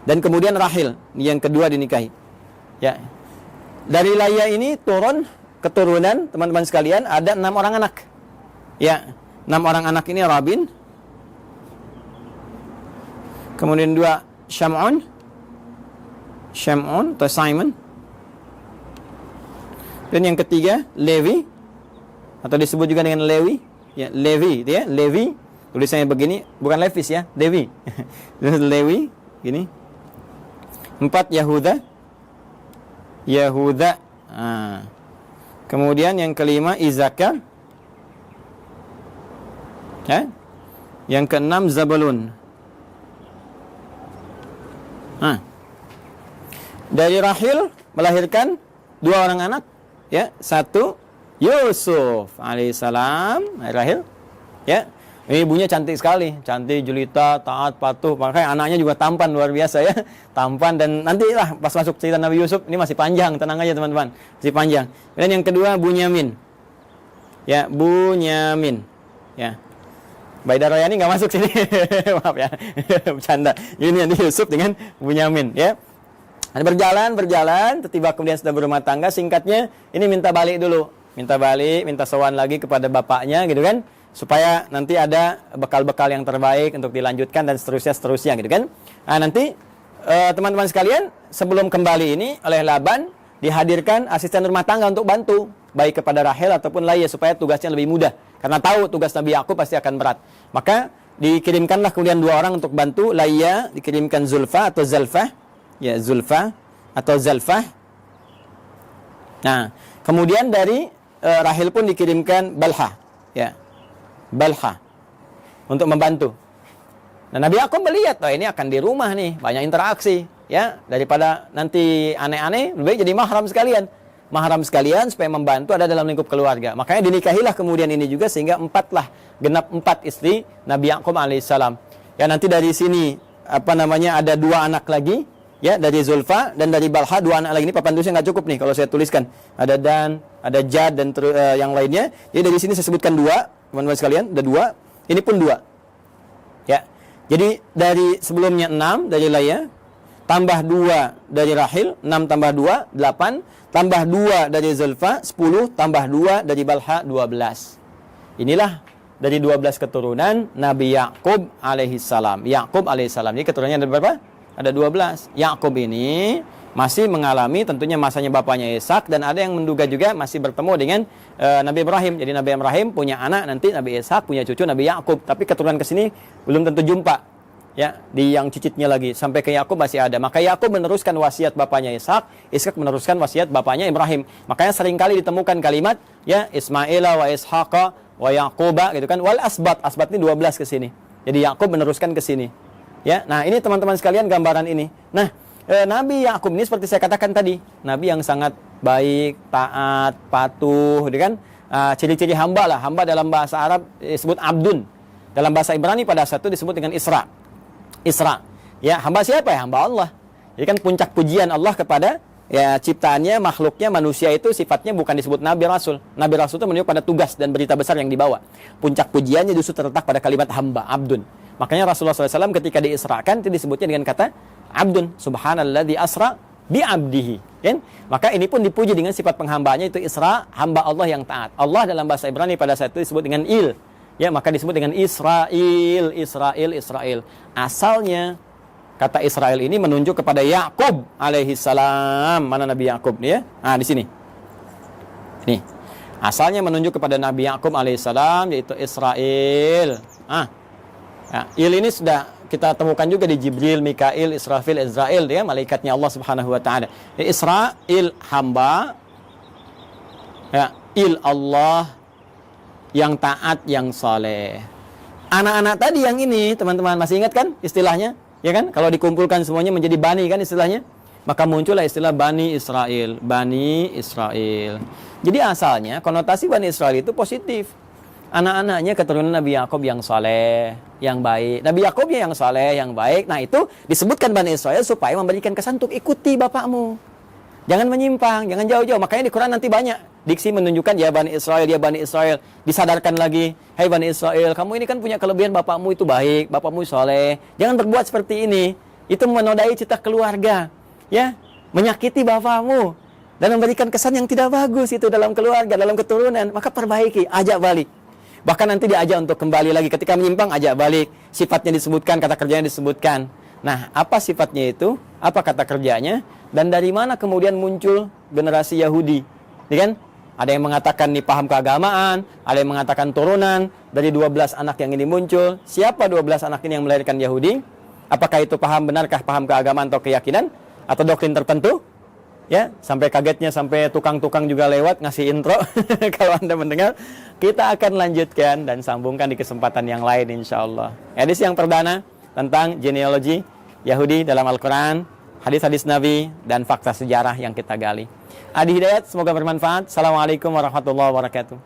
Dan kemudian Rahil, yang kedua dinikahi. Ya. Dari Laya ini turun keturunan teman-teman sekalian ada 6 orang anak. Ya, 6 orang anak ini Rabin. Kemudian 2 Syam'un atau Simon. Dan yang ketiga Levi atau disebut juga dengan Lewi. Ya, Levi, ya, Levi. Tulisannya begini, bukan Levis ya, Levi. Lewi, gini. 4 Yahuda. Nah. Kemudian yang kelima Izakar. Ya. Yang keenam Zabulun. Nah. Dari Rahil melahirkan 2 orang anak, ya. 1 Yusuf alaihissalam, Rahil. Ya. Ibunya cantik sekali, cantik, jelita, taat, patuh. Makanya anaknya juga tampan, luar biasa ya. Tampan dan nantilah pas masuk cerita Nabi Yusuf, ini masih panjang, tenang aja teman-teman. Masih panjang. Dan yang kedua Bunyamin. Ya, Bunyamin. Ya. Baida Royani nggak masuk sini. Maaf ya. Bercanda. Ini Yusuf dengan Bunyamin, ya. Berjalan, tiba kemudian sudah berumah tangga. Singkatnya, ini minta balik dulu. Minta sowan lagi kepada bapaknya gitu kan. Supaya nanti ada bekal-bekal yang terbaik untuk dilanjutkan dan seterusnya gitu kan. Nah, nanti teman-teman sekalian sebelum kembali ini oleh Laban dihadirkan asisten rumah tangga untuk bantu baik kepada Rahel ataupun Laya supaya tugasnya lebih mudah karena tahu tugas Nabi Yakub pasti akan berat. Maka dikirimkanlah kemudian 2 orang untuk bantu. Laya dikirimkan Zulfa atau Zalfah. Ya, Zulfa atau Zalfah. Nah, kemudian dari Rahel pun dikirimkan Balha. Ya. Balha untuk membantu. Nah, Nabi Yakub melihat, ini akan di rumah nih, banyak interaksi, ya. Daripada nanti aneh-aneh, lebih baik jadi mahram sekalian supaya membantu ada dalam lingkup keluarga. Makanya dinikahilah kemudian ini juga sehingga 4 genap 4 istri Nabi Yakub alaihissalam. Ya, nanti dari sini ada 2 anak lagi, ya, dari Zulfa dan dari Balha 2 anak lagi. Ini papan tulisnya nggak cukup nih kalau saya tuliskan. Ada Dan, ada Jad dan yang lainnya. Jadi dari sini saya sebutkan 2. Teman-teman sekalian, ada 2. Ini pun 2. Ya. Jadi dari sebelumnya 6 dari Laya, tambah 2 dari Rahil, 6 tambah 2, 8, tambah 2 dari Zulfa, 10, tambah 2 dari Balha, 12. Inilah dari 12 keturunan Nabi Yakub alaihissalam. Ini keturunannya ada berapa? Ada 12. Yakub ini masih mengalami tentunya masanya bapaknya Ishak dan ada yang menduga juga masih bertemu dengan Nabi Ibrahim. Jadi Nabi Ibrahim punya anak, nanti Nabi Ishak punya cucu Nabi Yakub. Tapi keturunan ke sini belum tentu jumpa. Ya, di yang cicitnya lagi sampai ke Yakub masih ada. Maka Yakub meneruskan wasiat bapaknya Ishak, Ishak meneruskan wasiat bapaknya Ibrahim. Makanya seringkali ditemukan kalimat ya Ismaila wa Ishaqa wa Yaquba gitu kan. Wal asbat ini 12 ke sini. Jadi Yakub meneruskan ke sini. Ya, nah ini teman-teman sekalian gambaran ini. Nah, Nabi Yakub ini seperti saya katakan tadi, Nabi yang sangat baik, taat, patuh, gitu kan? Ciri-ciri hamba lah. Hamba dalam bahasa Arab disebut abdun. Dalam bahasa Ibrani pada saat itu disebut dengan Isra. Ya, hamba siapa ya? Hamba Allah. Jadi kan puncak pujian Allah kepada ya ciptaannya, makhluknya, manusia itu sifatnya bukan disebut Nabi Rasul. Nabi Rasul itu menunjuk pada tugas dan berita besar yang dibawa. Puncak pujiannya justru terletak pada kalimat hamba, abdun. Makanya Rasulullah SAW ketika diisrakan itu disebutnya dengan kata abdun, subhanalladzi asra bi'abdihi, kan? Maka ini pun dipuji dengan sifat penghambaannya itu Isra, hamba Allah yang taat. Allah dalam bahasa Ibrani pada saat itu disebut dengan Il. Ya, maka disebut dengan Israel. Asalnya kata Israel ini menunjuk kepada Yakub alaihissalam. Mana Nabi Yakub nih ya? Nah, di sini. Nih. Asalnya menunjuk kepada Nabi Yakub alaihissalam yaitu Israel. Ya, Il ini sudah kita temukan juga di Jibril, Mikail, Israfil, Israel, ya, malaikatnya Allah Subhanahu wa taala. Israel hamba, ya, Il Allah yang taat, yang saleh. Anak-anak tadi yang ini, teman-teman masih ingat kan istilahnya? Ya kan? Kalau dikumpulkan semuanya menjadi bani kan istilahnya? Maka muncullah istilah Bani Israel. Bani Israel. Jadi asalnya konotasi Bani Israel itu positif. Anak-anaknya keturunan Nabi Yakub yang saleh, yang baik. Nabi Yakubnya yang saleh, yang baik. Nah itu disebutkan Bani Israel supaya memberikan kesan untuk ikuti bapakmu. Jangan menyimpang, jangan jauh-jauh. Makanya di Quran nanti banyak diksi menunjukkan ya Bani Israel, ya Bani Israel. Disadarkan lagi, hai Bani Israel, kamu ini kan punya kelebihan, bapakmu itu baik, bapakmu saleh. Jangan berbuat seperti ini. Itu menodai cita keluarga, ya, menyakiti bapakmu dan memberikan kesan yang tidak bagus itu dalam keluarga, dalam keturunan. Maka perbaiki, ajak balik. Bahkan nanti diajak untuk kembali lagi. Ketika menyimpang, ajak balik. Sifatnya disebutkan, kata kerjanya disebutkan. Nah, apa sifatnya itu? Apa kata kerjanya? Dan dari mana kemudian muncul generasi Yahudi? Ya kan? Ada yang mengatakan nih paham keagamaan, ada yang mengatakan turunan dari 12 anak yang ini muncul. Siapa 12 anak ini yang melahirkan Yahudi? Apakah itu paham, benarkah paham keagamaan atau keyakinan? Atau doktrin tertentu? Ya, sampai kagetnya sampai tukang-tukang juga lewat ngasih intro. Kalau Anda mendengar, kita akan lanjutkan dan sambungkan di kesempatan yang lain insyaallah. Edisi yang perdana tentang genealogi Yahudi dalam Al-Quran, hadis-hadis Nabi, dan fakta sejarah yang kita gali. Adi Hidayat, semoga bermanfaat. Assalamualaikum warahmatullahi wabarakatuh.